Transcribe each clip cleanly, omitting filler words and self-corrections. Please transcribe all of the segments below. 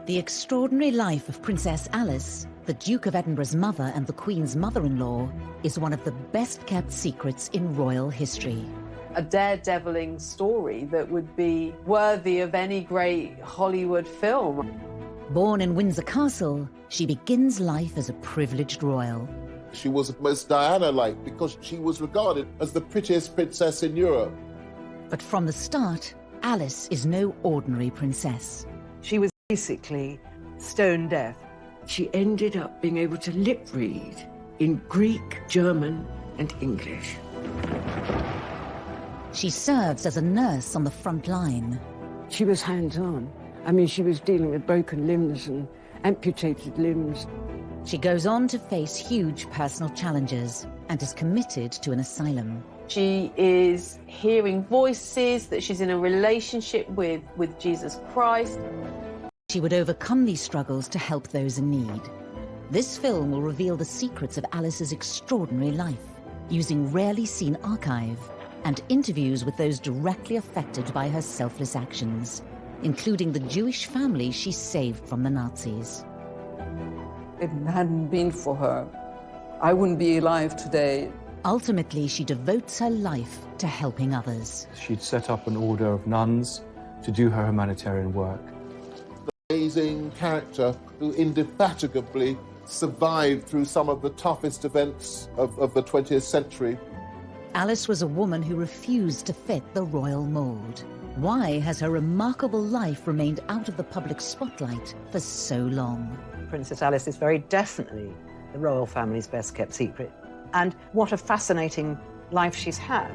The extraordinary life of Princess Alice, the Duke of Edinburgh's mother and the Queen's mother-in-law, is one of the best-kept secrets in royal history. A daredeviling story that would be worthy of any great Hollywood film. Born in Windsor Castle, she begins life as a privileged royal. She was most Diana-like because she was regarded as the prettiest princess in Europe. But from the start, Alice is no ordinary princess. She was basically stone deaf. She ended up being able to lip read in Greek, German, and English. She serves as a nurse on the front line. She was hands-on. I mean, she was dealing with broken limbs and amputated limbs. She goes on to face huge personal challenges and is committed to an asylum. She is hearing voices, that she's in a relationship with Jesus Christ. She would overcome these struggles to help those in need. This film will reveal the secrets of Alice's extraordinary life, using rarely seen archive and interviews with those directly affected by her selfless actions, including the Jewish family she saved from the Nazis. If it hadn't been for her, I wouldn't be alive today. Ultimately, she devotes her life to helping others. She'd set up an order of nuns to do her humanitarian work. Amazing character who indefatigably survived through some of the toughest events of the 20th century. Alice was a woman who refused to fit the royal mould. Why has her remarkable life remained out of the public spotlight for so long? Princess Alice is very definitely the royal family's best-kept secret. And what a fascinating life she's had.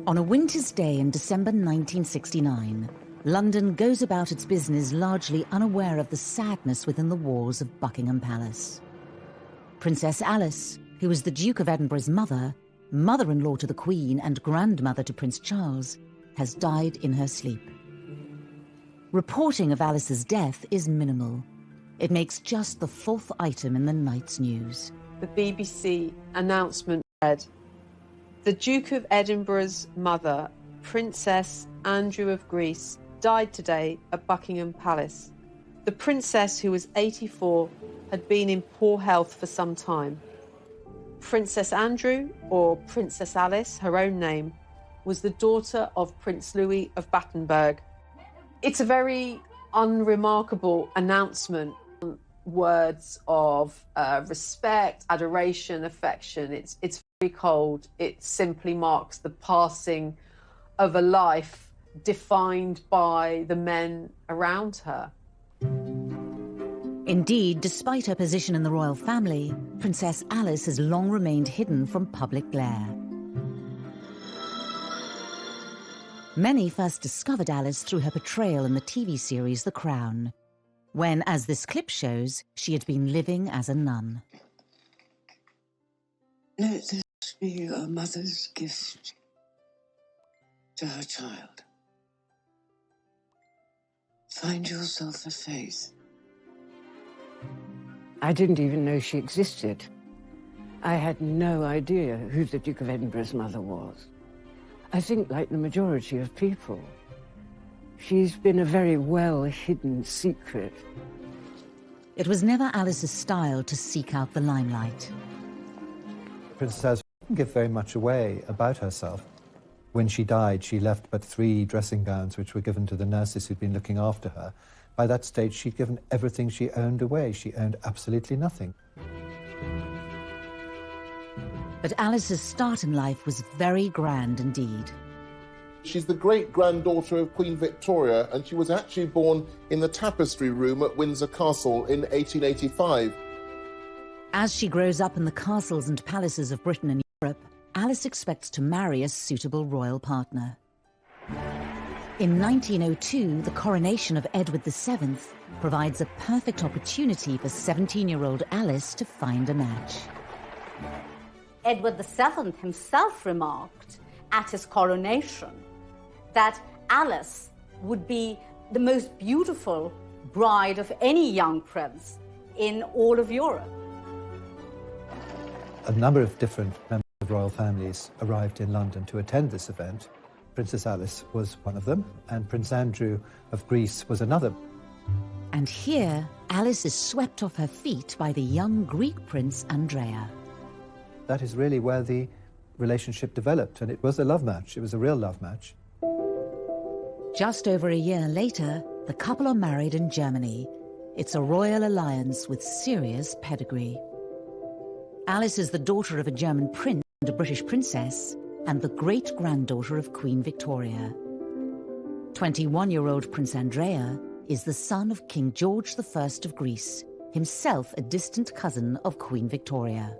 On a winter's day in December 1969, London goes about its business largely unaware of the sadness within the walls of Buckingham Palace. Princess Alice, who was the Duke of Edinburgh's mother, mother-in-law to the Queen and grandmother to Prince Charles, has died in her sleep. Reporting of Alice's death is minimal. It makes just the 4th item in the night's news. The BBC announcement read, "The Duke of Edinburgh's mother, Princess Andrew of Greece, died today at Buckingham Palace. The princess, who was 84, had been in poor health for some time. Princess Andrew, or Princess Alice, her own name, was the daughter of Prince Louis of Battenberg." It's a very unremarkable announcement. Words of respect, adoration, affection. It's very cold. It simply marks the passing of a life defined by the men around her. Indeed, despite her position in the royal family, Princess Alice has long remained hidden from public glare. Many first discovered Alice through her portrayal in the TV series The Crown, when, as this clip shows, she had been living as a nun. Let this be a mother's gift to her child. Find yourself a faith. I didn't even know she existed. I had no idea who the Duke of Edinburgh's mother was. I think, like the majority of people, she's been a very well-hidden secret. It was never Alice's style to seek out the limelight. Princess Alice didn't give very much away about herself. When she died, she left but 3 dressing gowns, which were given to the nurses who'd been looking after her. By that stage, she'd given everything she owned away. She owned absolutely nothing. But Alice's start in life was very grand indeed. She's the great-granddaughter of Queen Victoria, and she was actually born in the Tapestry Room at Windsor Castle in 1885. As she grows up in the castles and palaces of Britain and Europe, Alice expects to marry a suitable royal partner. In 1902, the coronation of Edward VII provides a perfect opportunity for 17-year-old Alice to find a match. Edward VII himself remarked at his coronation that Alice would be the most beautiful bride of any young prince in all of Europe. A number of different members of royal families arrived in London to attend this event. Princess Alice was one of them, and Prince Andrew of Greece was another. And here, Alice is swept off her feet by the young Greek prince Andrea. That is really where the relationship developed, and it was a love match. It was a real love match. Just over a year later, the couple are married in Germany. It's a royal alliance with serious pedigree. Alice is the daughter of a German prince and a British princess, and the great-granddaughter of Queen Victoria. 21-year-old Prince Andrea is the son of King George I of Greece, himself a distant cousin of Queen Victoria.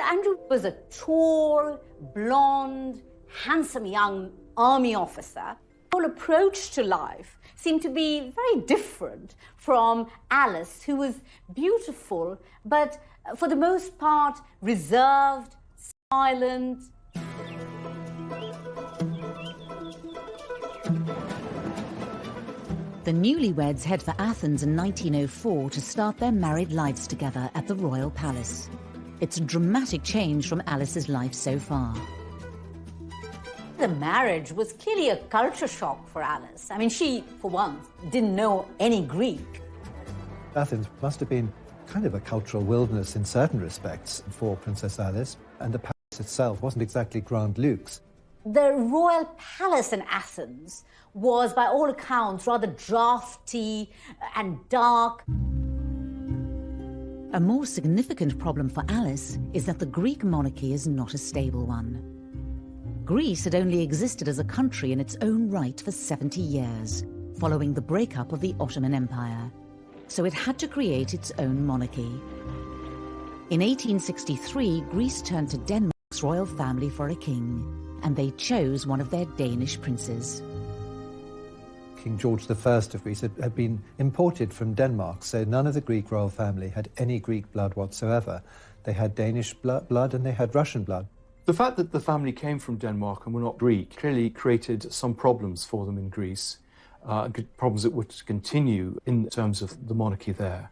Andrew was a tall, blonde, handsome young army officer. His whole approach to life seemed to be very different from Alice, who was beautiful, but for the most part reserved, silent. The newlyweds head for Athens in 1904 to start their married lives together at the Royal Palace. It's a dramatic change from Alice's life so far. The marriage was clearly a culture shock for Alice. I mean, she, for once, didn't know any Greek. Athens must have been kind of a cultural wilderness in certain respects for Princess Alice, and the palace itself wasn't exactly Grand Luxe. The royal palace in Athens was, by all accounts, rather drafty and dark. A more significant problem for Alice is that the Greek monarchy is not a stable one. Greece had only existed as a country in its own right for 70 years, following the breakup of the Ottoman Empire. So it had to create its own monarchy. In 1863, Greece turned to Denmark's royal family for a king, and they chose one of their Danish princes. King George I of Greece had been imported from Denmark, so none of the Greek royal family had any Greek blood whatsoever. They had Danish blood and they had Russian blood. The fact that the family came from Denmark and were not Greek clearly created some problems for them in Greece, problems that would continue in terms of the monarchy there.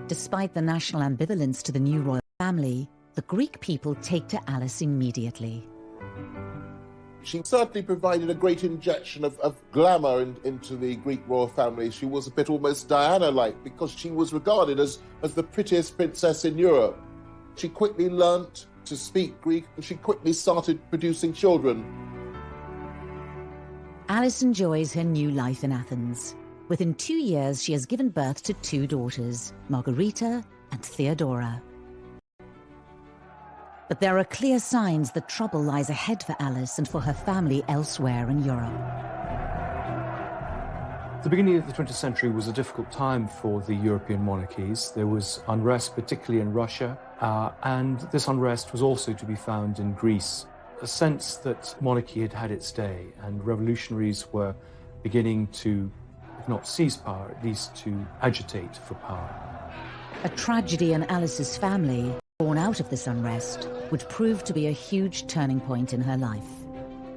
Despite the national ambivalence to the new royal family, the Greek people take to Alice immediately. She certainly provided a great injection of glamour into the Greek royal family. She was a bit almost Diana-like because she was regarded as the prettiest princess in Europe. She quickly learnt to speak Greek and she quickly started producing children. Alice enjoys her new life in Athens. Within 2 years, she has given birth to 2 daughters, Margarita and Theodora. But there are clear signs that trouble lies ahead for Alice and for her family elsewhere in Europe. The beginning of the 20th century was a difficult time for the European monarchies. There was unrest, particularly in Russia, and this unrest was also to be found in Greece. A sense that monarchy had had its day and revolutionaries were beginning to, if not seize power, at least to agitate for power. A tragedy in Alice's family, born out of this unrest, would prove to be a huge turning point in her life.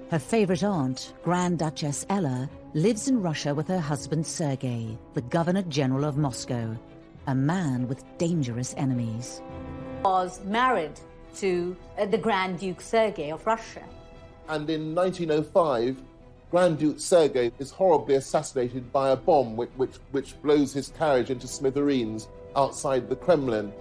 Her favorite aunt, Grand Duchess Ella, lives in Russia with her husband Sergei, the Governor General of Moscow, a man with dangerous enemies. Was married to the Grand Duke Sergei of Russia. And in 1905, Grand Duke Sergei is horribly assassinated by a bomb which blows his carriage into smithereens outside the Kremlin.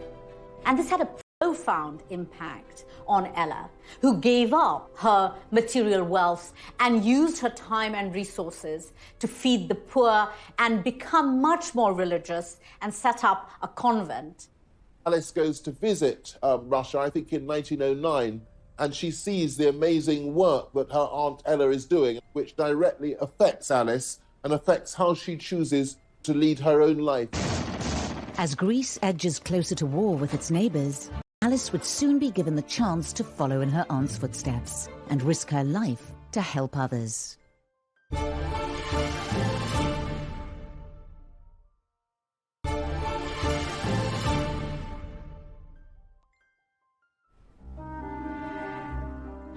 And this had a profound impact on Ella, who gave up her material wealth and used her time and resources to feed the poor and become much more religious and set up a convent. Alice goes to visit Russia, I think in 1909, and she sees the amazing work that her Aunt Ella is doing, which directly affects Alice and affects how she chooses to lead her own life. As Greece edges closer to war with its neighbours, Alice would soon be given the chance to follow in her aunt's footsteps and risk her life to help others.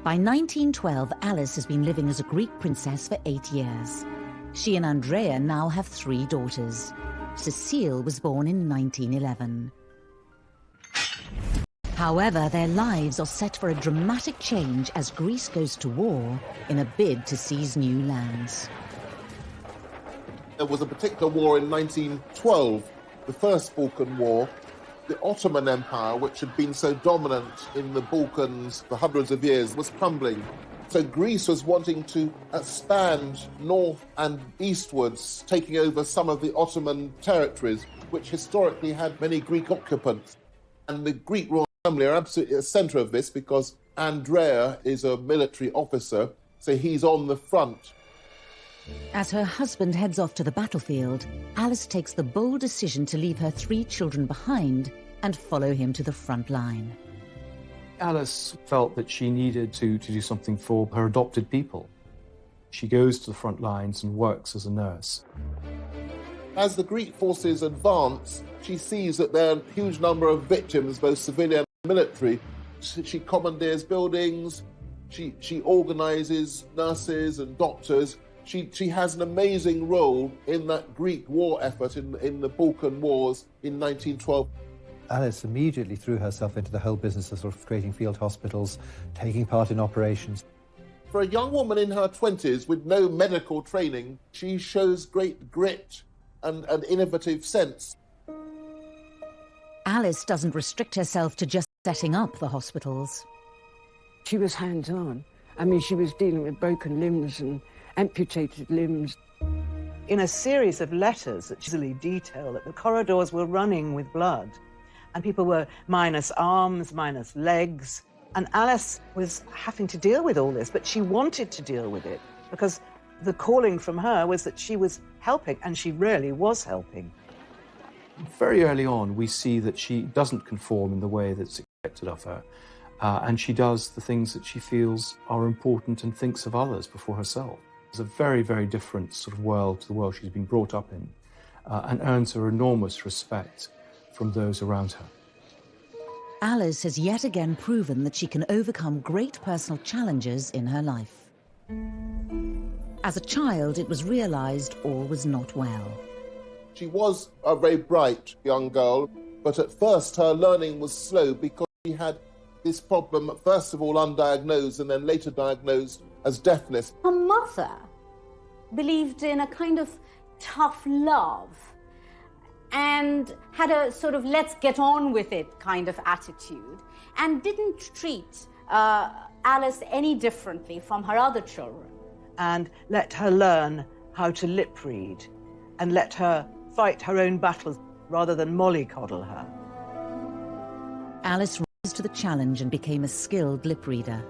By 1912, Alice has been living as a Greek princess for 8 years. She and Andrea now have 3 daughters. Cecile was born in 1911. However, their lives are set for a dramatic change as Greece goes to war in a bid to seize new lands. There was a particular war in 1912, the First Balkan War. The Ottoman Empire, which had been so dominant in the Balkans for hundreds of years, was crumbling. So Greece was wanting to expand north and eastwards, taking over some of the Ottoman territories, which historically had many Greek occupants. And the Greek royal family are absolutely at the centre of this because Andrea is a military officer, so he's on the front. As her husband heads off to the battlefield, Alice takes the bold decision to leave her 3 children behind and follow him to the front line. Alice felt that she needed to do something for her adopted people. She goes to the front lines and works as a nurse. As the Greek forces advance, she sees that there are a huge number of victims, both civilian and military. She commandeers buildings, she organises nurses and doctors. She has an amazing role in that Greek war effort in the Balkan Wars in 1912. Alice immediately threw herself into the whole business of sort of creating field hospitals, taking part in operations. For a young woman in her 20s with no medical training, she shows great grit and an innovative sense. Alice doesn't restrict herself to just setting up the hospitals. She was hands-on. I mean, she was dealing with broken limbs and amputated limbs. In a series of letters that easily detail that the corridors were running with blood and people were minus arms, minus legs, and Alice was having to deal with all this, but she wanted to deal with it because the calling from her was that she was helping, and she really was helping. Very early on, we see that she doesn't conform in the way that's expected of her, and she does the things that she feels are important and thinks of others before herself. It's a very, very different sort of world to the world she's been brought up in, and earns her enormous respect from those around her. Alice has yet again proven that she can overcome great personal challenges in her life. As a child, it was realised all was not well. She was a very bright young girl, but at first her learning was slow because she had this problem, first of all undiagnosed and then later diagnosed as deafness. Her mother believed in a kind of tough love and had a sort of let's get on with it kind of attitude, and didn't treat Alice any differently from her other children. And let her learn how to lip read and let her fight her own battles rather than mollycoddle her. Alice rose to the challenge and became a skilled lip reader.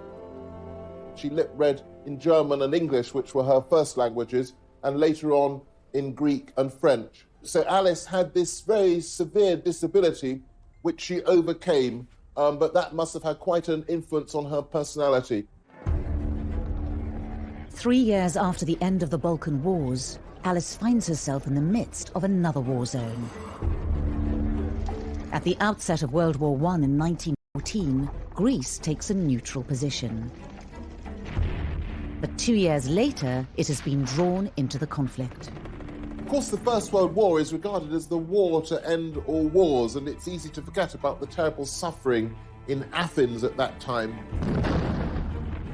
She lip read in German and English, which were her first languages, and later on in Greek and French. So Alice had this very severe disability, which she overcame, but that must have had quite an influence on her personality. 3 years after the end of the Balkan Wars, Alice finds herself in the midst of another war zone. At the outset of World War I in 1914, Greece takes a neutral position. But 2 years later, it has been drawn into the conflict. Of course, the First World War is regarded as the war to end all wars, and it's easy to forget about the terrible suffering in Athens at that time.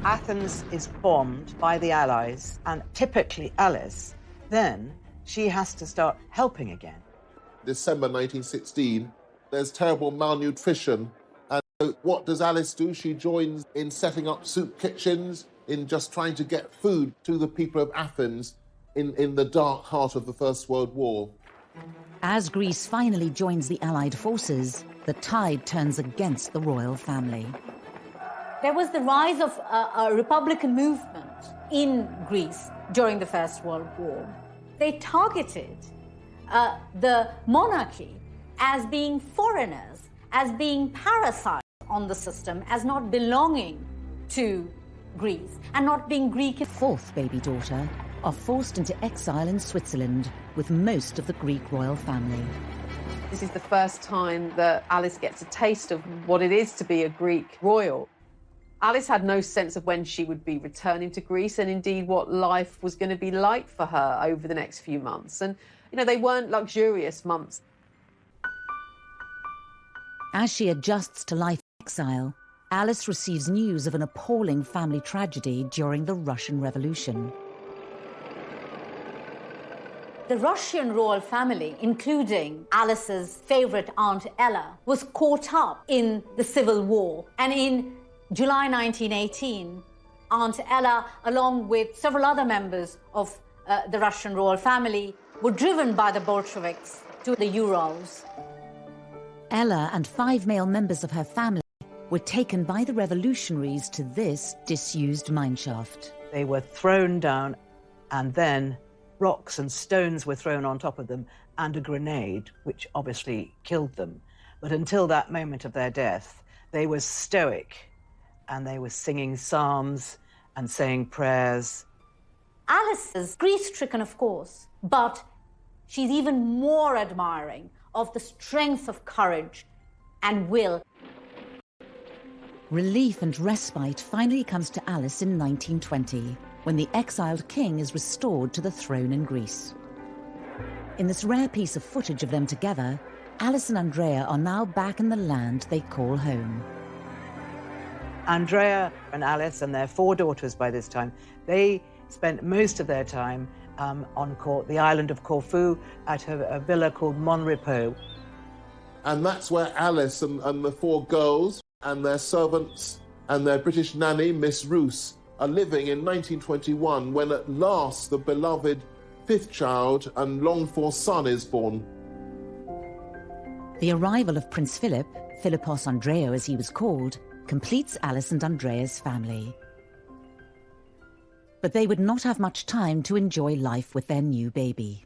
Athens is bombed by the Allies, and typically Alice, then she has to start helping again. December 1916, there's terrible malnutrition, and so what does Alice do? She joins in setting up soup kitchens, in just trying to get food to the people of Athens in the dark heart of the First World War. As Greece finally joins the Allied forces, the tide turns against the royal family. There was the rise of a Republican movement in Greece during the First World War. They targeted the monarchy as being foreigners, as being parasites on the system, as not belonging to Greece and not being Greek. Fourth baby daughter are forced into exile in Switzerland with most of the Greek royal family. This is the first time that Alice gets a taste of what it is to be a Greek royal. Alice had no sense of when she would be returning to Greece and indeed what life was going to be like for her over the next few months. And, you know, they weren't luxurious months. As she adjusts to life in exile, Alice receives news of an appalling family tragedy during the Russian Revolution. The Russian royal family, including Alice's favourite Aunt Ella, was caught up in the civil war. And in July 1918, Aunt Ella, along with several other members of the Russian royal family, were driven by the Bolsheviks to the Urals. Ella and 5 male members of her family were taken by the revolutionaries to this disused mineshaft. They were thrown down, and then rocks and stones were thrown on top of them, and a grenade, which obviously killed them. But until that moment of their death, they were stoic, and they were singing psalms and saying prayers. Alice is grief-stricken, of course, but she's even more admiring of the strength of courage and will. Relief and respite finally comes to Alice in 1920, when the exiled king is restored to the throne in Greece. In this rare piece of footage of them together, Alice and Andrea are now back in the land they call home. Andrea and Alice and their 4 daughters by this time, they spent most of their time on the island of Corfu at a villa called Mon Repos. And that's where Alice and the 4 girls and their servants and their British nanny, Miss Roos, are living in 1921, when at last the beloved 5th child and longed-for son is born. The arrival of Prince Philip, Philippos Andreou as he was called, completes Alice and Andrea's family. But they would not have much time to enjoy life with their new baby.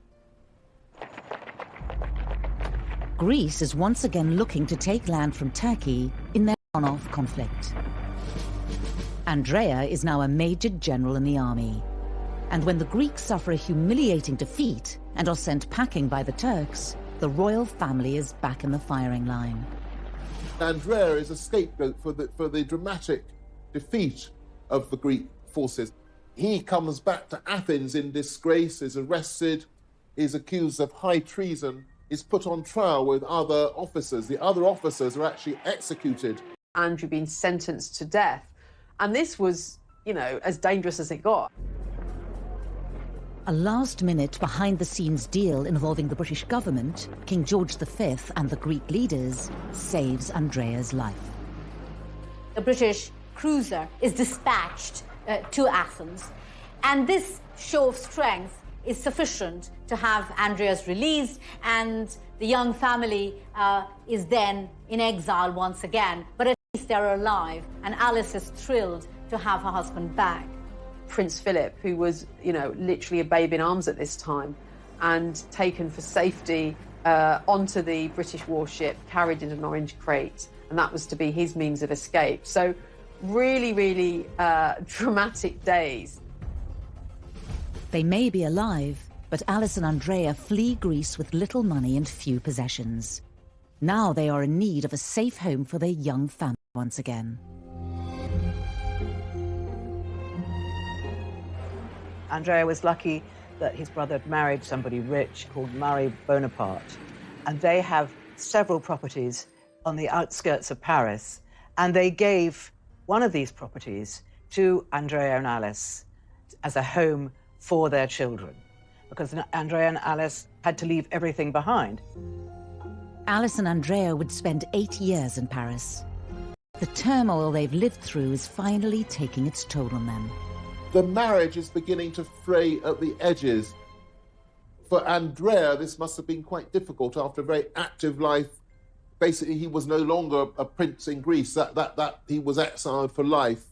Greece is once again looking to take land from Turkey in their on-off conflict. Andrea is now a major general in the army. And when the Greeks suffer a humiliating defeat and are sent packing by the Turks, the royal family is back in the firing line. Andrea is a scapegoat for the dramatic defeat of the Greek forces. He comes back to Athens in disgrace, is arrested, is accused of high treason, is put on trial with other officers. The other officers are actually executed. Andrew being sentenced to death. And this was, as dangerous as it got. A last-minute, behind-the-scenes deal involving the British government, King George V and the Greek leaders, saves Andrea's life. The British cruiser is dispatched to Athens, and this show of strength is sufficient to have Andrea's released, and the young family is then in exile once again. But at least they're alive, and Alice is thrilled to have her husband back. Prince Philip, who was, literally a babe in arms at this time, and taken for safety onto the British warship, carried in an orange crate, and that was to be his means of escape. So really, really dramatic days. They may be alive, but Alice and Andrea flee Greece with little money and few possessions. Now they are in need of a safe home for their young family once again. Andrea was lucky that his brother had married somebody rich called Marie Bonaparte, and they have several properties on the outskirts of Paris, and they gave one of these properties to Andrea and Alice as a home for their children, because Andrea and Alice had to leave everything behind. Alice and Andrea would spend 8 years in Paris. The turmoil they've lived through is finally taking its toll on them. The marriage is beginning to fray at the edges. For Andrea, this must have been quite difficult after a very active life. Basically, he was no longer a prince in Greece, that he was exiled for life.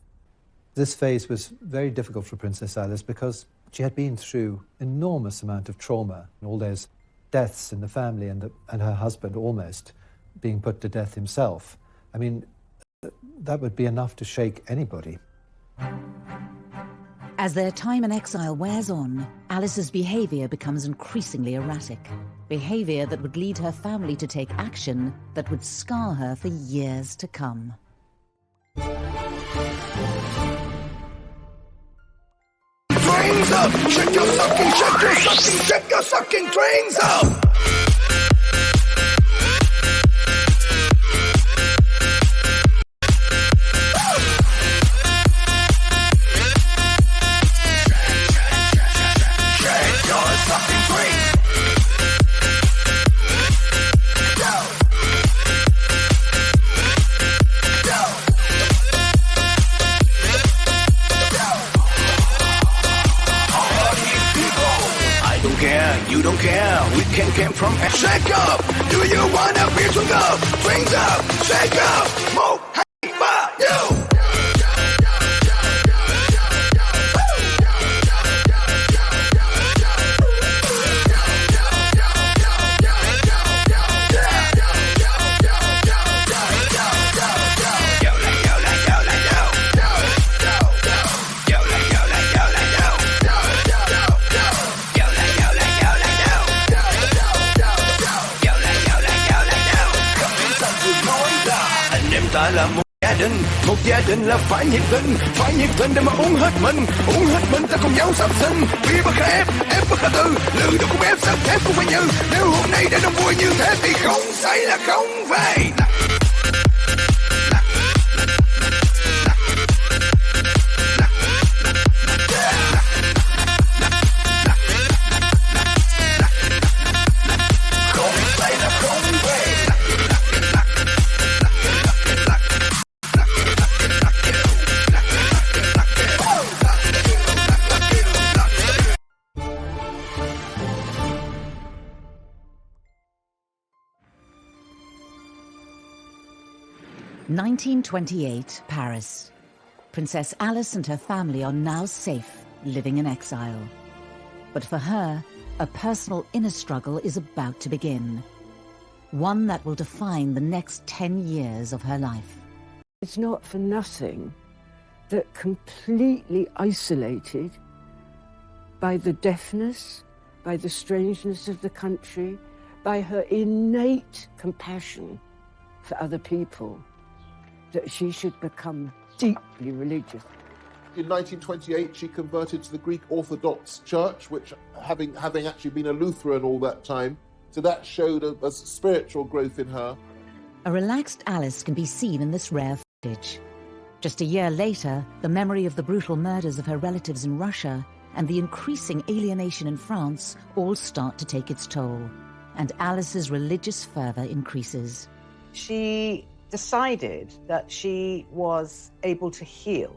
This phase was very difficult for Princess Alice because she had been through enormous amount of trauma, all those deaths in the family, and her husband almost being put to death himself. I mean, that would be enough to shake anybody. As their time in exile wears on, Alice's behaviour becomes increasingly erratic. Behaviour that would lead her family to take action that would scar her for years to come. Trains up! Shake your sucking, shake your sucking, shake your sucking trains up! Springs up, shake up, move, hey, fuck you. Ta là một gia đình là phải nhiệt tình để mà uống hết mình ta cùng nhau sắp sinh, vì bất khả ép bất khả tư, lư đâu cũng ép sắp thép cũng phải như, nếu hôm nay để đông vui như thế thì không say là không về. (1928) Paris. Princess Alice and her family are now safe, living in exile. But for her, a personal inner struggle is about to begin. One that will define the next 10 years of her life. It's not for nothing that completely isolated by the deafness, by the strangeness of the country, by her innate compassion for other people, that she should become deeply religious. In 1928, she converted to the Greek Orthodox Church, which, having actually been a Lutheran all that time, so that showed a spiritual growth in her. A relaxed Alice can be seen in this rare footage. Just a year later, the memory of the brutal murders of her relatives in Russia and the increasing alienation in France all start to take its toll, and Alice's religious fervour increases. She decided that she was able to heal,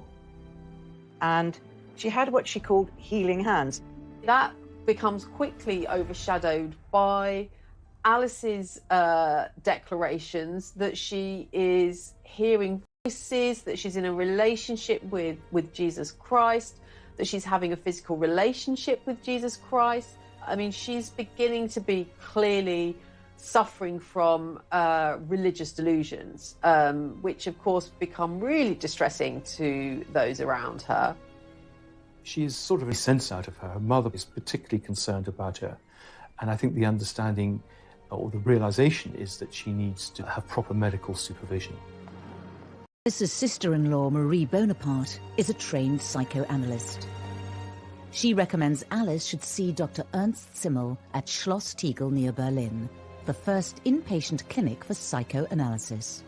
and she had what she called healing hands. That becomes quickly overshadowed by Alice's declarations that she is hearing voices, that she's in a relationship with Jesus Christ, that she's having a physical relationship with Jesus Christ. I mean, she's beginning to be clearly suffering from religious delusions, which of course become really distressing to those around her. She is sort of a sense out of her. Her mother is particularly concerned about her. And I think the understanding or the realization is that she needs to have proper medical supervision. Alice's sister-in-law, Marie Bonaparte, is a trained psychoanalyst. She recommends Alice should see Dr. Ernst Simmel at Schloss Tegel near Berlin, the first inpatient clinic for psychoanalysis.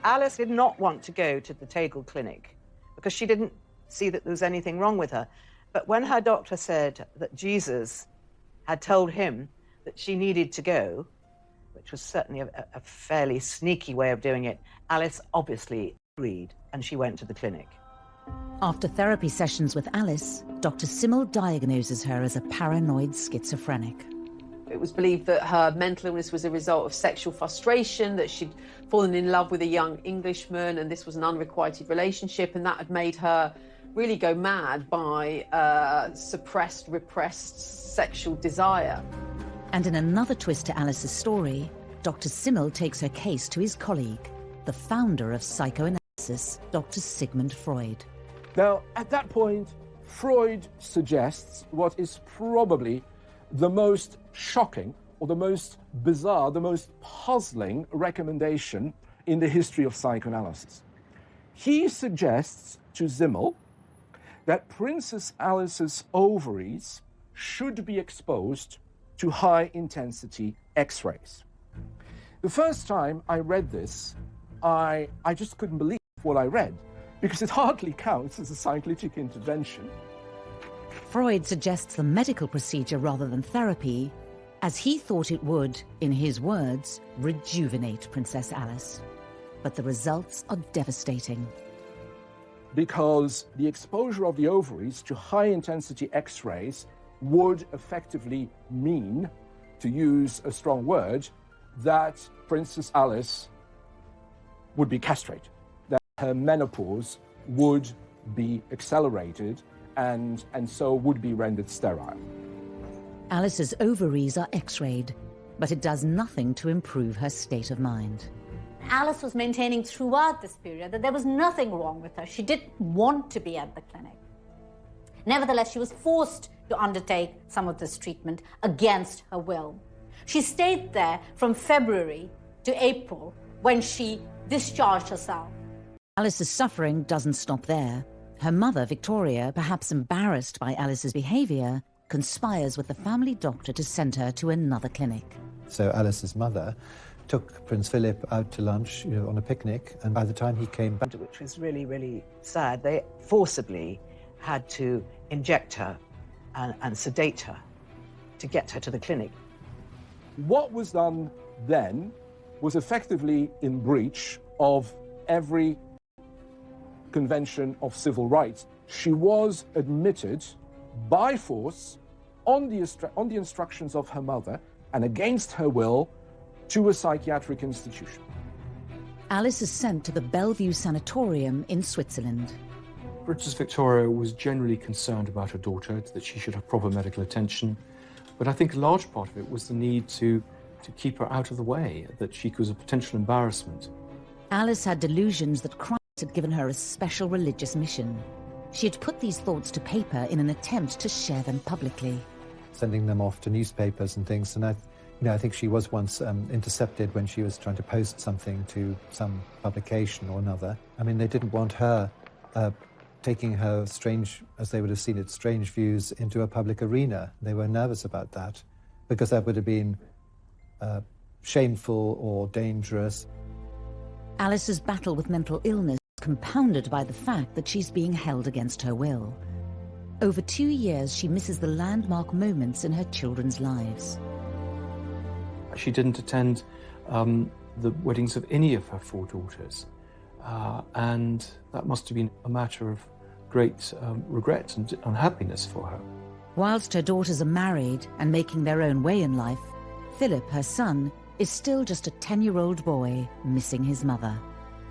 Alice did not want to go to the Tegel clinic because she didn't see that there was anything wrong with her. But when her doctor said that Jesus had told him that she needed to go, which was certainly a fairly sneaky way of doing it, Alice obviously agreed, and she went to the clinic. After therapy sessions with Alice, Dr. Simmel diagnoses her as a paranoid schizophrenic. It was believed that her mental illness was a result of sexual frustration, that she'd fallen in love with a young Englishman, and this was an unrequited relationship, and that had made her really go mad by suppressed, repressed sexual desire. And in another twist to Alice's story, Dr. Simmel takes her case to his colleague, the founder of psychoanalysis, Dr. Sigmund Freud. Now, at that point, Freud suggests what is probably the most shocking or the most bizarre, the most puzzling recommendation in the history of psychoanalysis. He suggests to Simmel that Princess Alice's ovaries should be exposed to high-intensity X-rays. The first time I read this, I just couldn't believe what I read, because it hardly counts as a psychoanalytic intervention. Freud suggests the medical procedure rather than therapy, as he thought it would, in his words, rejuvenate Princess Alice. But the results are devastating. Because the exposure of the ovaries to high-intensity X-rays would effectively mean, to use a strong word, that Princess Alice would be castrated, that her menopause would be accelerated and so would be rendered sterile. Alice's ovaries are x-rayed, but it does nothing to improve her state of mind. Alice was maintaining throughout this period that there was nothing wrong with her. She didn't want to be at the clinic. Nevertheless, she was forced to undertake some of this treatment against her will. She stayed there from February to April, when she discharged herself. Alice's suffering doesn't stop there. Her mother, Victoria, perhaps embarrassed by Alice's behaviour, conspires with the family doctor to send her to another clinic. So Alice's mother took Prince Philip out to lunch, on a picnic, and by the time he came back... Which was really, really sad. They forcibly had to inject her and sedate her to get her to the clinic. What was done then was effectively in breach of every convention of civil rights. She was admitted by force on the instructions of her mother and against her will to a psychiatric institution. Alice is sent to the Bellevue Sanatorium in Switzerland. Princess Victoria was generally concerned about her daughter, that she should have proper medical attention. But I think a large part of it was the need to keep her out of the way, that she was a potential embarrassment. Alice had delusions that Christ had given her a special religious mission. She had put these thoughts to paper in an attempt to share them publicly. Sending them off to newspapers and things, and I think she was once intercepted when she was trying to post something to some publication or another. I mean, they didn't want her taking her strange, as they would have seen it, strange views into a public arena. They were nervous about that, because that would have been shameful or dangerous. Alice's battle with mental illness is compounded by the fact that she's being held against her will. Over 2 years, she misses the landmark moments in her children's lives. She didn't attend the weddings of any of her 4 daughters, and that must have been a matter of great regret and unhappiness for her. Whilst her daughters are married and making their own way in life, Philip, her son, is still just a 10-year-old boy missing his mother.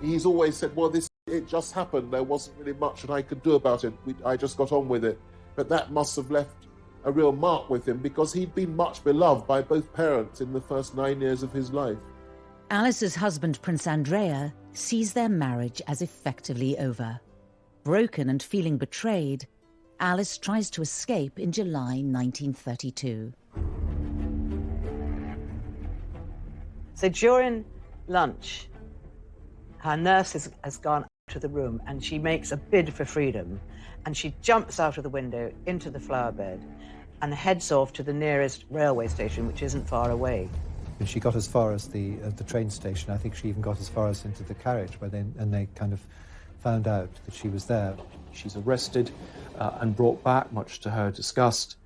He's always said, well, it just happened. There wasn't really much that I could do about it. I just got on with it. But that must have left a real mark with him, because he'd been much beloved by both parents in the first 9 years of his life. Alice's husband, Prince Andrea, sees their marriage as effectively over. Broken and feeling betrayed, Alice tries to escape in July 1932. So during lunch, her nurse has gone out of the room and she makes a bid for freedom, and she jumps out of the window into the flower bed and heads off to the nearest railway station, which isn't far away. And she got as far as the train station. I think she even got as far as into the carriage, where they kind of found out that she was there. She's arrested and brought back, much to her disgust,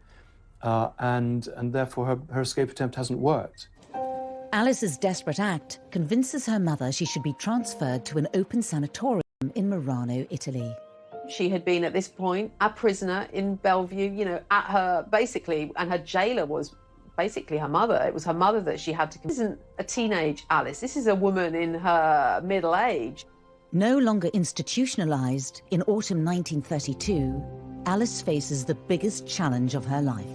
and therefore her escape attempt hasn't worked. Alice's desperate act convinces her mother she should be transferred to an open sanatorium in Murano, Italy. She had been at this point a prisoner in Bellevue, at her, basically, and her jailer was basically her mother. It was her mother that she had to... This isn't a teenage Alice, this is a woman in her middle age. No longer institutionalized, in autumn 1932, Alice faces the biggest challenge of her life.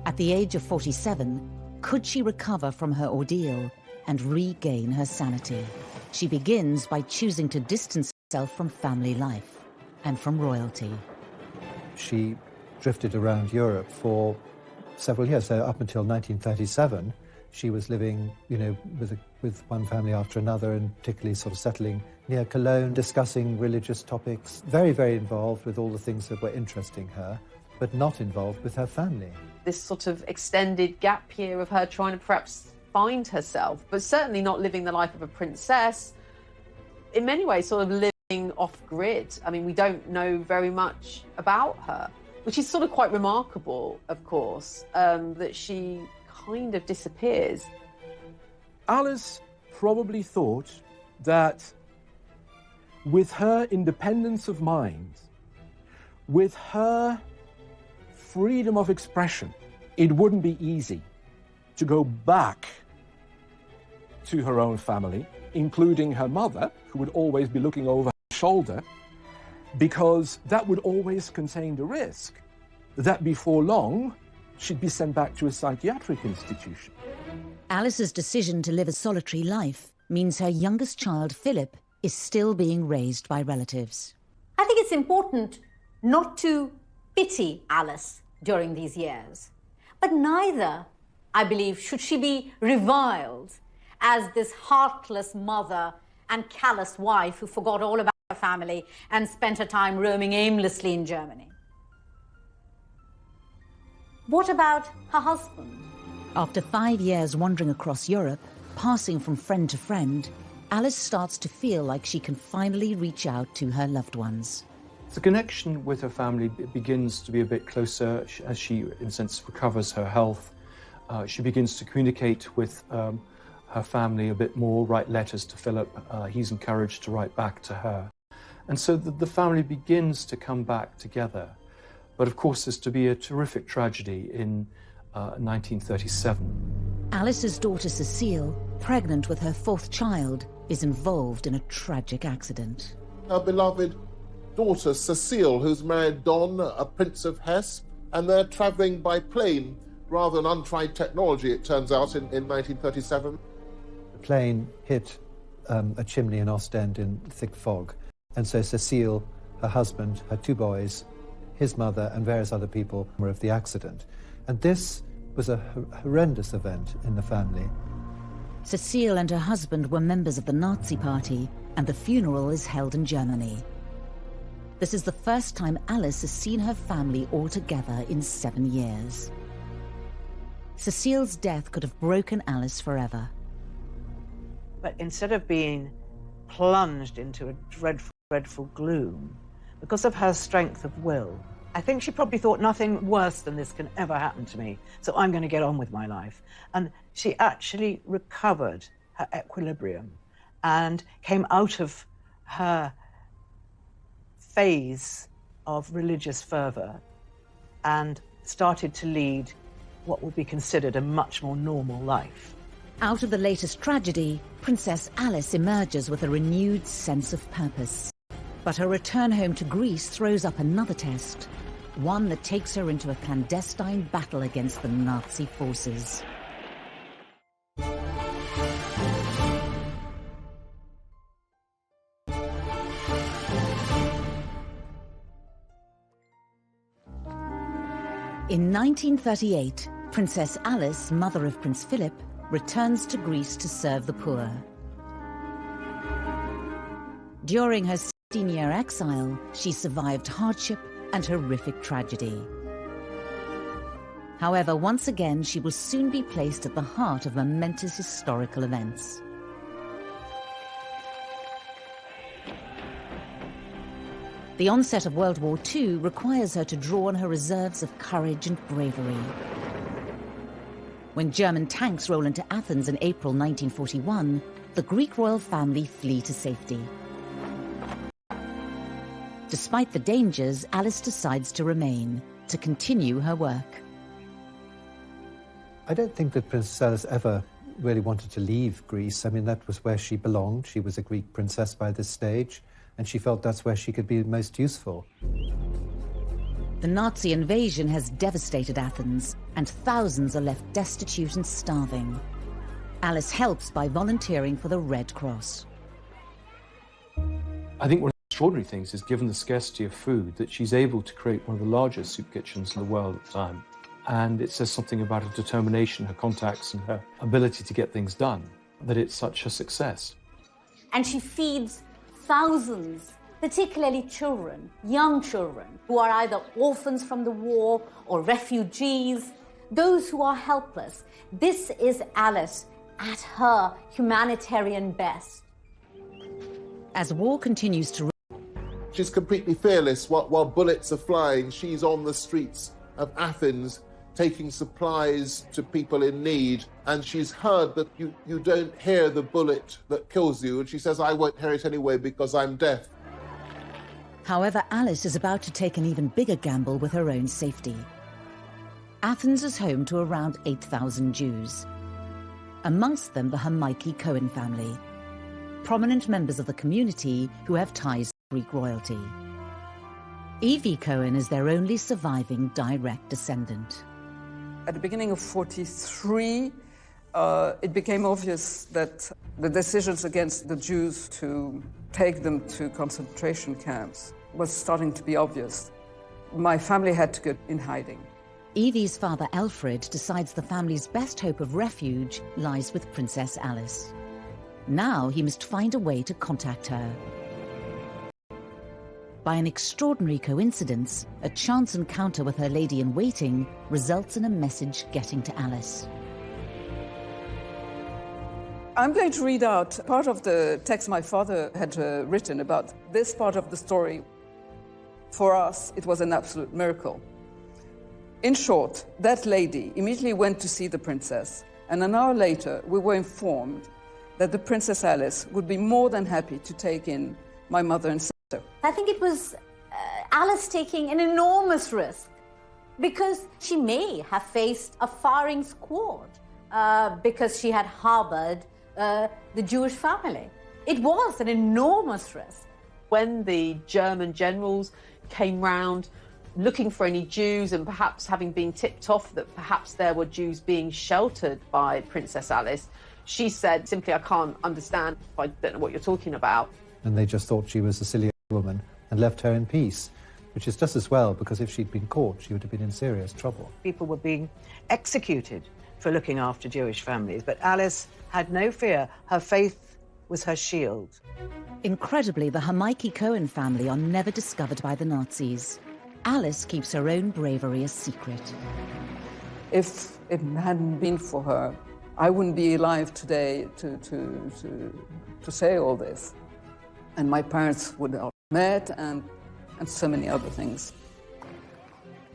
At the age of 47, could she recover from her ordeal and regain her sanity? She begins by choosing to distance herself from family life and from royalty. She drifted around Europe for several years. So up until 1937, she was living, with one family after another, and particularly sort of settling near Cologne, discussing religious topics, very, very involved with all the things that were interesting her, but not involved with her family. This sort of extended gap year of her trying to perhaps find herself, but certainly not living the life of a princess. In many ways, sort of living off-grid. I mean, we don't know very much about her, which is sort of quite remarkable, of course, that she kind of disappears. Alice probably thought that with her independence of mind, with her freedom of expression, it wouldn't be easy to go back to her own family including her mother, who would always be looking over her shoulder, because that would always contain the risk that before long she'd be sent back to a psychiatric institution. Alice's decision to live a solitary life means her youngest child, Philip, is still being raised by relatives. I think it's important not to pity Alice during these years, but neither, I believe, should she be reviled as this heartless mother and callous wife who forgot all about her family and spent her time roaming aimlessly in Germany. What about her husband? After 5 years wandering across Europe, passing from friend to friend, Alice starts to feel like she can finally reach out to her loved ones. The connection with her family begins to be a bit closer as she, in a sense, recovers her health. She begins to communicate with her family a bit more, write letters to Philip. He's encouraged to write back to her. And so the family begins to come back together. But of course, there's to be a terrific tragedy in 1937. Alice's daughter Cecile, pregnant with her 4th child, is involved in a tragic accident. Her beloved daughter Cecile, who's married Don, a Prince of Hesse, and they're travelling by plane, rather an untried technology, it turns out, in 1937. The plane hit a chimney in Ostend in thick fog, and so Cecile, her husband, her 2 boys, his mother and various other people were of the accident. And this was a horrendous event in the family. Cecile and her husband were members of the Nazi Party, and the funeral is held in Germany. This is the first time Alice has seen her family all together in 7 years. Cecile's death could have broken Alice forever. But instead of being plunged into a dreadful, dreadful gloom, because of her strength of will, I think she probably thought nothing worse than this can ever happen to me, so I'm going to get on with my life. And she actually recovered her equilibrium and came out of her phase of religious fervour and started to lead what would be considered a much more normal life. Out of the latest tragedy, Princess Alice emerges with a renewed sense of purpose. But her return home to Greece throws up another test, one that takes her into a clandestine battle against the Nazi forces. In 1938, Princess Alice, mother of Prince Philip, returns to Greece to serve the poor. During her 16-year exile, she survived hardship and horrific tragedy. However, once again, she will soon be placed at the heart of momentous historical events. The onset of World War II requires her to draw on her reserves of courage and bravery. When German tanks roll into Athens in April 1941, the Greek royal family flee to safety. Despite the dangers, Alice decides to remain, to continue her work. I don't think that Princess Alice ever really wanted to leave Greece. I mean, that was where she belonged. She was a Greek princess by this stage, and she felt that's where she could be most useful. The Nazi invasion has devastated Athens, and thousands are left destitute and starving. Alice helps by volunteering for the Red Cross. I think one of the extraordinary things is, given the scarcity of food, that she's able to create one of the largest soup kitchens in the world at the time. And it says something about her determination, her contacts, and her ability to get things done, that it's such a success. And she feeds thousands, particularly children, young children, who are either orphans from the war or refugees, those who are helpless. This is Alice at her humanitarian best. As war continues to... She's completely fearless. While bullets are flying, she's on the streets of Athens taking supplies to people in need, and she's heard that you don't hear the bullet that kills you, and she says, I won't hear it anyway because I'm deaf. However, Alice is about to take an even bigger gamble with her own safety. Athens is home to around 8,000 Jews. Amongst them, the Hamaiki Cohen family. prominent members of the community who have ties to Greek royalty. Evie Cohen is their only surviving direct descendant. At the beginning of 1943, it became obvious that the decisions against the Jews to take them to concentration camps was starting to be obvious. My family had to go in hiding. Evie's father, Alfred, decides the family's best hope of refuge lies with Princess Alice. Now he must find a way to contact her. By an extraordinary coincidence, a chance encounter with her lady-in-waiting results in a message getting to Alice. I'm going to read out part of the text my father had written about this part of the story. For us, it was an absolute miracle. In short, that lady immediately went to see the princess, and an hour later we were informed that the Princess Alice would be more than happy to take in my mother and sister. I think it was Alice taking an enormous risk because she may have faced a firing squad because she had harbored the Jewish family. It was an enormous risk. When the German generals came round looking for any Jews and perhaps having been tipped off that perhaps there were Jews being sheltered by Princess Alice, she said simply, "I can't understand, I don't know what you're talking about." And they just thought she was a silly woman and left her in peace, which is just as well, because if she'd been caught, she would have been in serious trouble. People were being executed for looking after Jewish families, but Alice had no fear. Her faith was her shield. Incredibly, the Hamaiki Cohen family are never discovered by the Nazis. Alice keeps her own bravery a secret. If it hadn't been for her, I wouldn't be alive today to say all this. And my parents would have met and so many other things.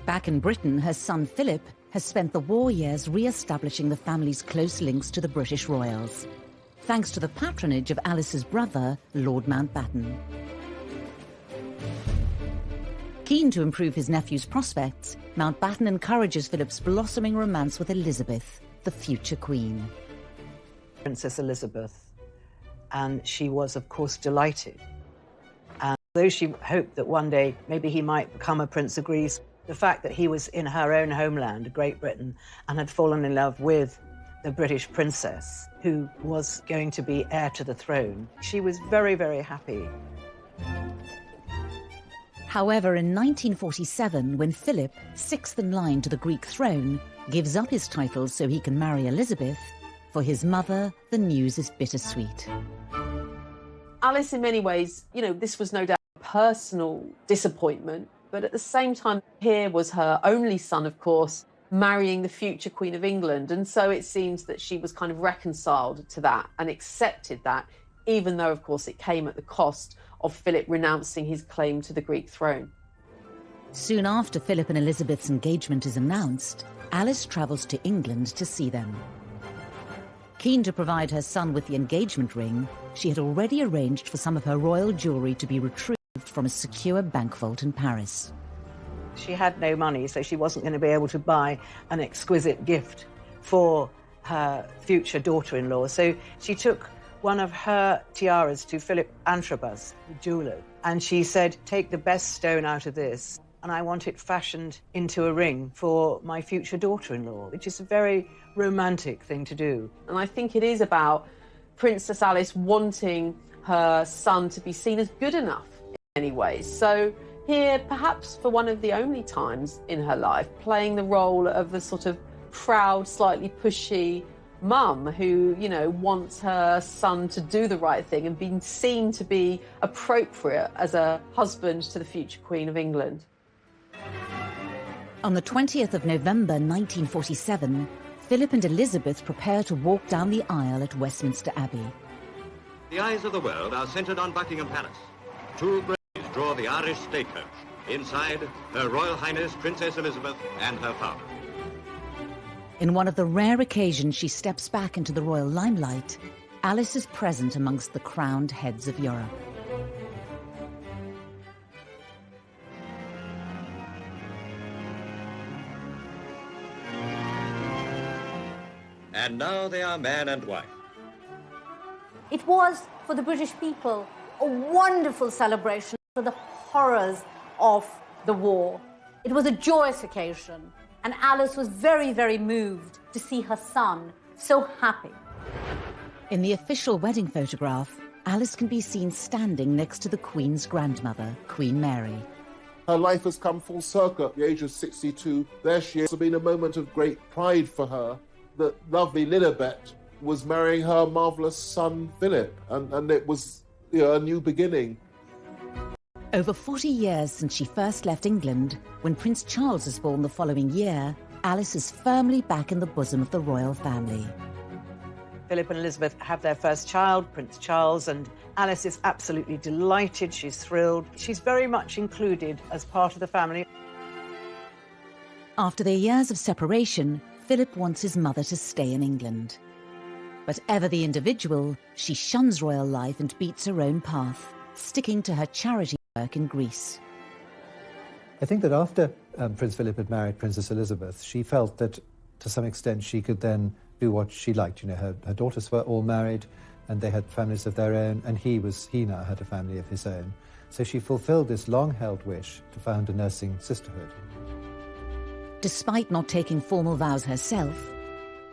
Back in Britain, her son Philip has spent the war years re-establishing the family's close links to the British royals, thanks to the patronage of Alice's brother, Lord Mountbatten. Keen to improve his nephew's prospects, Mountbatten encourages Philip's blossoming romance with Elizabeth, the future queen. Princess Elizabeth, and she was, of course, delighted. And though she hoped that one day maybe he might become a Prince of Greece, the fact that he was in her own homeland, Great Britain, and had fallen in love with the British princess, who was going to be heir to the throne, she was very, very happy. However, in 1947, when Philip, sixth in line to the Greek throne, gives up his titles so he can marry Elizabeth, for his mother, the news is bittersweet. Alice, in many ways, this was no doubt a personal disappointment, but at the same time, here was her only son, of course, marrying the future Queen of England. And so it seems that she was kind of reconciled to that and accepted that, even though, of course, it came at the cost of Philip renouncing his claim to the Greek throne. Soon after Philip and Elizabeth's engagement is announced, Alice travels to England to see them. Keen to provide her son with the engagement ring, she had already arranged for some of her royal jewellery to be retrieved from a secure bank vault in Paris. She had no money, so she wasn't going to be able to buy an exquisite gift for her future daughter-in-law. So she took one of her tiaras to Philip Antrobus, the jeweller, and she said, "Take the best stone out of this, and I want it fashioned into a ring for my future daughter-in-law," which is a very romantic thing to do. And I think it is about Princess Alice wanting her son to be seen as good enough in many ways. So here, perhaps for one of the only times in her life, playing the role of the sort of proud, slightly pushy mum who, wants her son to do the right thing and being seen to be appropriate as a husband to the future Queen of England. On the 20th of November 1947, Philip and Elizabeth prepare to walk down the aisle at Westminster Abbey. The eyes of the world are centred on Buckingham Palace. Two braziers draw the Irish stagecoach. Inside, Her Royal Highness Princess Elizabeth and her father. In one of the rare occasions she steps back into the royal limelight, Alice is present amongst the crowned heads of Europe. And now they are man and wife. It was for the British people, a wonderful celebration for the horrors of the war. It was a joyous occasion, and Alice was very, very moved to see her son so happy. In the official wedding photograph, Alice can be seen standing next to the Queen's grandmother, Queen Mary. Her life has come full circle at the age of 62. There she is. It's been a moment of great pride for her that lovely Lilibet was marrying her marvellous son, Philip, and it was a new beginning. Over 40 years since she first left England, when Prince Charles was born the following year, Alice is firmly back in the bosom of the royal family. Philip and Elizabeth have their first child, Prince Charles, and Alice is absolutely delighted. She's thrilled. She's very much included as part of the family. After their years of separation, Philip wants his mother to stay in England. But ever the individual, she shuns royal life and beats her own path, sticking to her charity work in Greece. I think that after Prince Philip had married Princess Elizabeth, she felt that to some extent she could then do what she liked. You know, her daughters were all married and they had families of their own, and he now had a family of his own. So she fulfilled this long-held wish to found a nursing sisterhood. Despite not taking formal vows herself,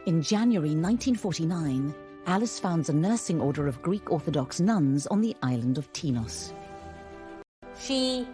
in January 1949, Alice founds a nursing order of Greek Orthodox nuns on the island of Tinos. She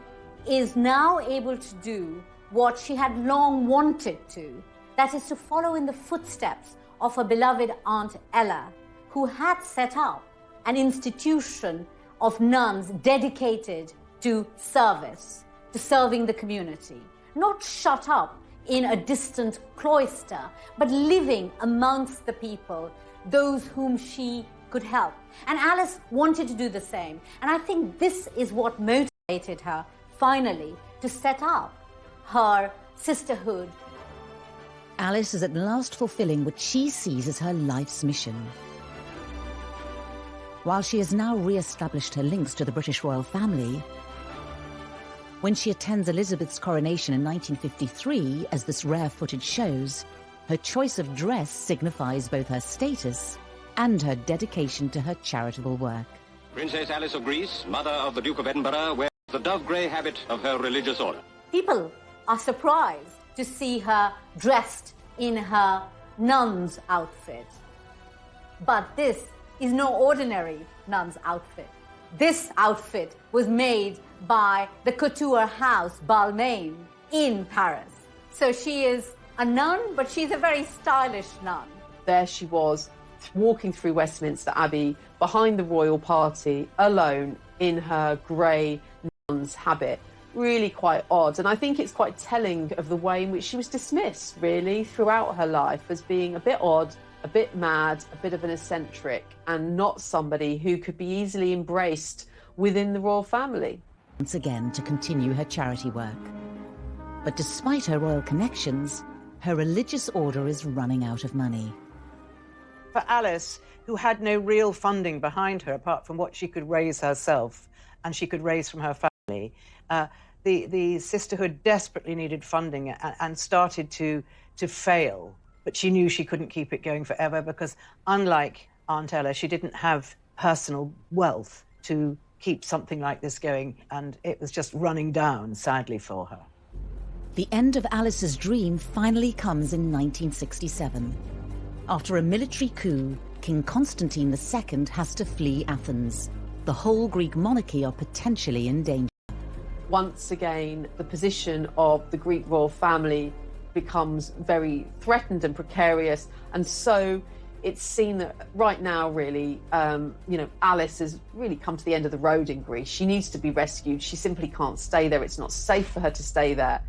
is now able to do what she had long wanted to, that is to follow in the footsteps of her beloved Aunt Ella, who had set up an institution of nuns dedicated to service, to serving the community, not shut up in a distant cloister, but living amongst the people, those whom she could help. And Alice wanted to do the same. And I think this is what motivated her, finally, to set up her sisterhood. Alice is at last fulfilling what she sees as her life's mission. While she has now re-established her links to the British royal family, when she attends Elizabeth's coronation in 1953, as this rare footage shows, her choice of dress signifies both her status and her dedication to her charitable work. Princess Alice of Greece, mother of the Duke of Edinburgh, wears the dove-grey habit of her religious order. People are surprised to see her dressed in her nun's outfit. But this is no ordinary nun's outfit. This outfit was made by the couture house Balmain in Paris. So she is a nun, but she's a very stylish nun. There she was, walking through Westminster Abbey behind the royal party, alone in her grey nun's habit. Really quite odd. And I think it's quite telling of the way in which she was dismissed, really, throughout her life as being a bit odd, a bit mad, a bit of an eccentric, and not somebody who could be easily embraced within the royal family. Once again to continue her charity work. But despite her royal connections, her religious order is running out of money. For Alice, who had no real funding behind her apart from what she could raise herself and she could raise from her family, the sisterhood desperately needed funding and started to fail. But she knew she couldn't keep it going forever because, unlike Aunt Ella, she didn't have personal wealth to keep something like this going, and it was just running down, sadly, for her. The end of Alice's dream finally comes in 1967. After a military coup, King Constantine II has to flee Athens. The whole Greek monarchy are potentially in danger. Once again, the position of the Greek royal family becomes very threatened and precarious, and so it's seen that right now, really, Alice has really come to the end of the road in Greece. She needs to be rescued. She simply can't stay there. It's not safe for her to stay there.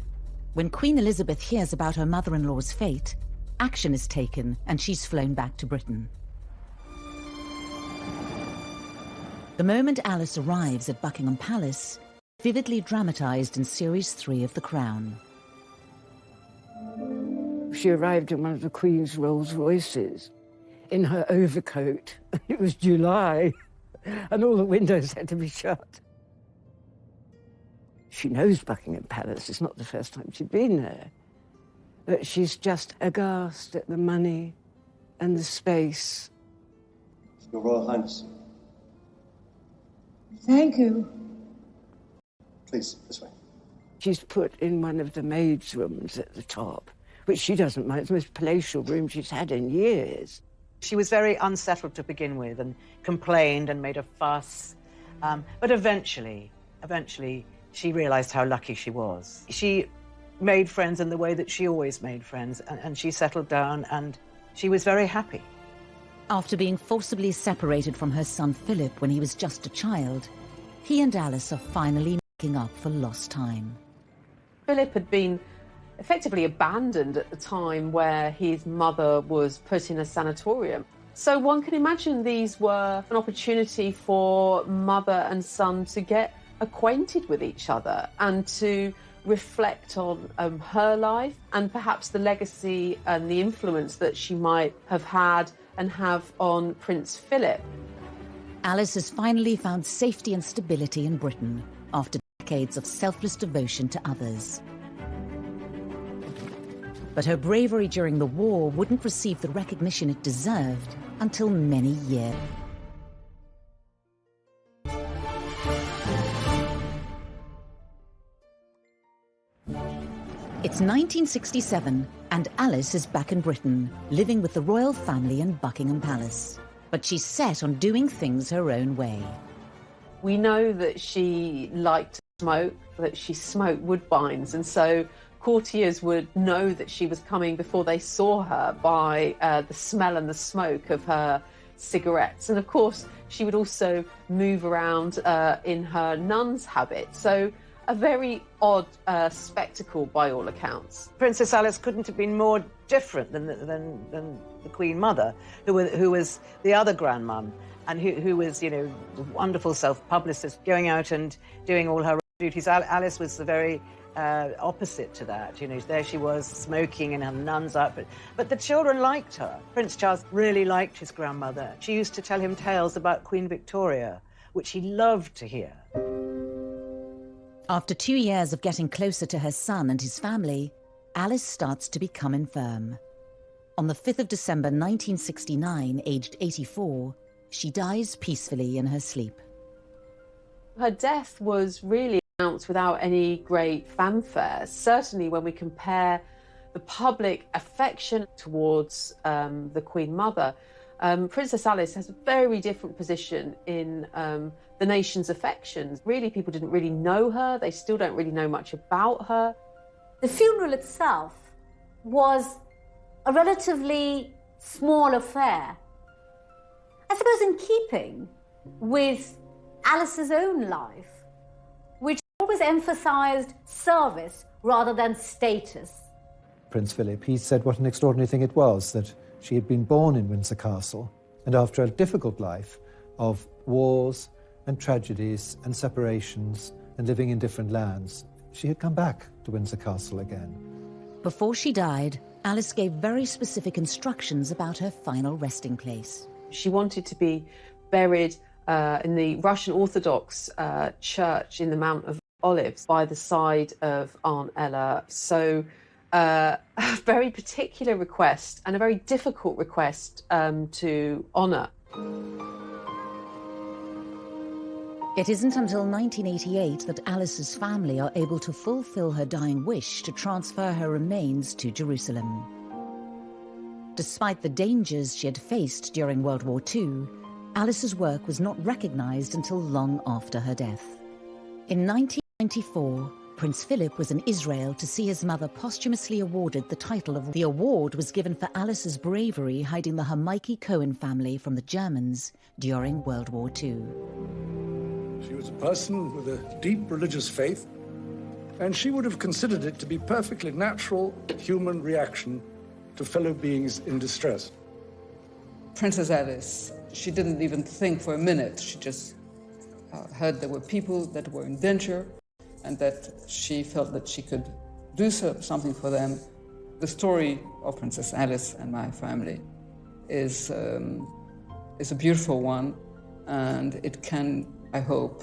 When Queen Elizabeth hears about her mother-in-law's fate, action is taken and she's flown back to Britain. The moment Alice arrives at Buckingham Palace, vividly dramatised in Series 3 of The Crown. She arrived in one of the Queen's Rolls Royces in her overcoat. It was July, and all the windows had to be shut. She knows Buckingham Palace. It's not the first time she'd been there. But she's just aghast at the money and the space. Your Royal Highness, Thank you. Please, this way. She's put in one of the maids' rooms at the top, which she doesn't mind. It's the most palatial room she's had in years. She was very unsettled to begin with and complained and made a fuss. But eventually, she realised how lucky she was. She made friends in the way that she always made friends, and she settled down, and she was very happy. After being forcibly separated from her son Philip when he was just a child, he and Alice are finally making up for lost time. Philip had been effectively abandoned at the time where his mother was put in a sanatorium. So one can imagine these were an opportunity for mother and son to get acquainted with each other and to reflect on her life and perhaps the legacy and the influence that she might have had and have on Prince Philip. Alice has finally found safety and stability in Britain after decades of selfless devotion to others. But her bravery during the war wouldn't receive the recognition it deserved until many years. It's 1967, and Alice is back in Britain, living with the royal family in Buckingham Palace. But she's set on doing things her own way. We know that she liked to smoke, that she smoked Woodbines, and so courtiers would know that she was coming before they saw her by the smell and the smoke of her cigarettes. And of course, she would also move around in her nun's habit. So a very odd spectacle by all accounts. Princess Alice couldn't have been more different than the Queen Mother, who was the other grandmum, and who was, you know, a wonderful self-publicist, going out and doing all her duties. Alice was the very opposite to that. You know, there she was smoking in her nun's outfit. But the children liked her. Prince Charles really liked his grandmother. She used to tell him tales about Queen Victoria, which he loved to hear. After 2 years of getting closer to her son and his family, Alice starts to become infirm. On the 5th of December 1969, aged 84, she dies peacefully in her sleep. Her death was really announced without any great fanfare. Certainly when we compare the public affection towards the Queen Mother, Princess Alice has a very different position in the nation's affections. Really, people didn't really know her. They still don't really know much about her. The funeral itself was a relatively small affair. I suppose in keeping with Alice's own life, which always emphasised service rather than status. Prince Philip, he said what an extraordinary thing it was that she had been born in Windsor Castle, and after a difficult life of wars and tragedies and separations and living in different lands, she had come back to Windsor Castle again. Before she died, Alice gave very specific instructions about her final resting place. She wanted to be buried in the Russian Orthodox church in the Mount of Olives by the side of Aunt Ella. So a very particular request and a very difficult request to honour. It isn't until 1988 that Alice's family are able to fulfill her dying wish to transfer her remains to Jerusalem. Despite the dangers she had faced during World War II, Alice's work was not recognised until long after her death. In 1994, Prince Philip was in Israel to see his mother posthumously awarded the title of... The award was given for Alice's bravery hiding the Hermione Cohen family from the Germans during World War II. She was a person with a deep religious faith, and she would have considered it to be perfectly natural human reaction to fellow beings in distress. Princess Alice, she didn't even think for a minute. She just heard there were people that were in danger and that she felt that she could do something for them. The story of Princess Alice and my family is a beautiful one, and it can, I hope,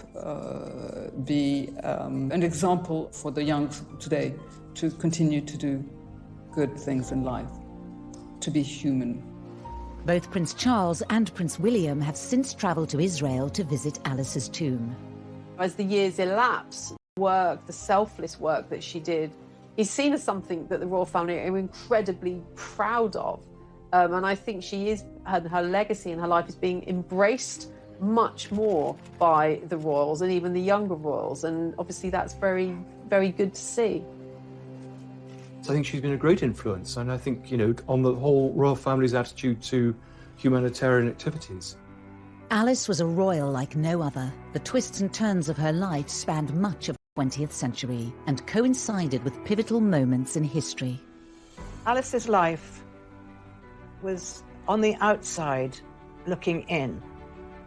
be an example for the young today to continue to do good things in life, to be human. Both Prince Charles and Prince William have since travelled to Israel to visit Alice's tomb. As the years elapse, the selfless work that she did, is seen as something that the royal family are incredibly proud of. And I think her legacy and her life is being embraced much more by the royals and even the younger royals. And obviously that's very, very good to see. I think she's been a great influence, and I think, on the whole royal family's attitude to humanitarian activities. Alice was a royal like no other. The twists and turns of her life spanned much of the 20th century and coincided with pivotal moments in history. Alice's life was on the outside looking in,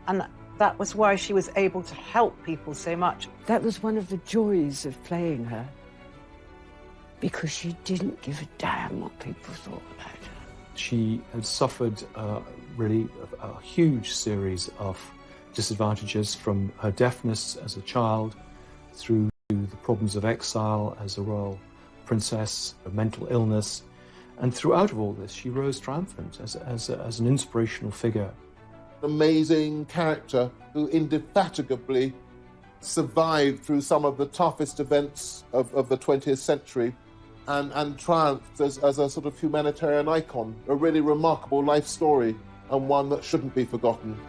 and that was why she was able to help people so much. That was one of the joys of playing her, because she didn't give a damn what people thought about her. She had suffered really a huge series of disadvantages, from her deafness as a child through to the problems of exile as a royal princess, her mental illness, and throughout all this she rose triumphant as an inspirational figure. An amazing character who indefatigably survived through some of the toughest events of the 20th century and triumphed as a sort of humanitarian icon. A really remarkable life story, and one that shouldn't be forgotten.